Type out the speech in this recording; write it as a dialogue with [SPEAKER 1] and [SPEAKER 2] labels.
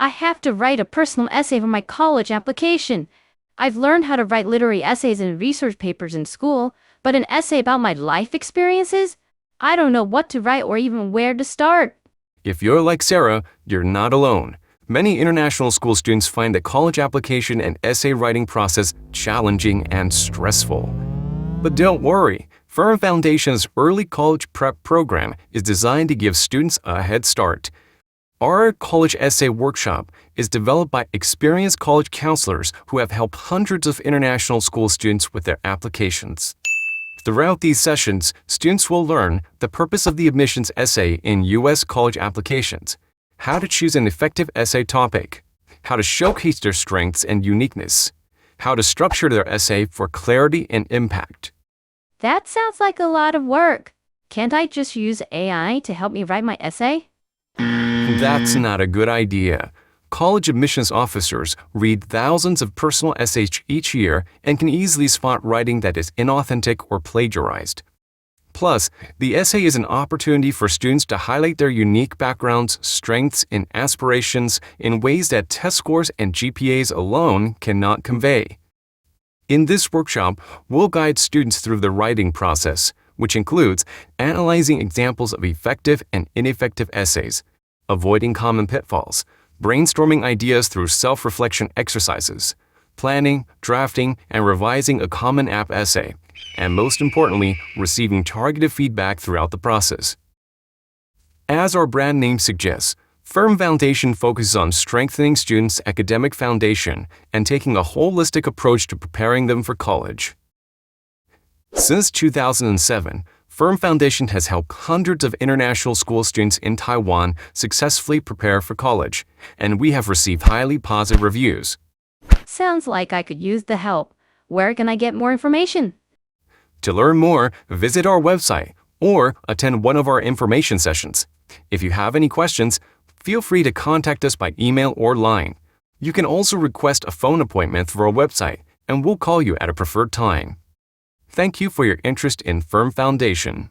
[SPEAKER 1] I have to write a personal essay for my college application. I've learned how to write literary essays and research papers in school, but an essay about my life experiences? I don't know what to write or even where to start.
[SPEAKER 2] If you're like Sarah, you're not alone. Many international school students find the college application and essay writing process challenging and stressful. But don't worry, Firm Foundation's Early College Prep program is designed to give students a head start. Our College Essay Workshop is developed by experienced college counselors who have helped hundreds of international school students with their applications. Throughout these sessions, students will learn the purpose of the admissions essay in U.S. college applications, how to choose an effective essay topic, how to showcase their strengths and uniqueness, how to structure their essay for clarity and impact.
[SPEAKER 1] That sounds like a lot of work. Can't I just use AI to help me write my essay?
[SPEAKER 2] That's not a good idea. College admissions officers read thousands of personal essays each year and can easily spot writing that is inauthentic or plagiarized. Plus, the essay is an opportunity for students to highlight their unique backgrounds, strengths, and aspirations in ways that test scores and GPAs alone cannot convey. In this workshop, we'll guide students through the writing process, which includes analyzing examples of effective and ineffective essays, avoiding common pitfalls, brainstorming ideas through self-reflection exercises, planning, drafting, and revising a Common App essay, and most importantly, receiving targeted feedback throughout the process. As our brand name suggests, Firm Foundation focuses on strengthening students' academic foundation and taking a holistic approach to preparing them for college. Since 2007, Firm Foundation has helped hundreds of international school students in Taiwan successfully prepare for college, and we have received highly positive reviews.
[SPEAKER 1] Sounds like I could use the help. Where can I get more information?
[SPEAKER 2] To learn more, visit our website or attend one of our information sessions. If you have any questions, feel free to contact us by email or line. You can also request a phone appointment through our website, and we'll call you at a preferred time. Thank you for your interest in Firm Foundation.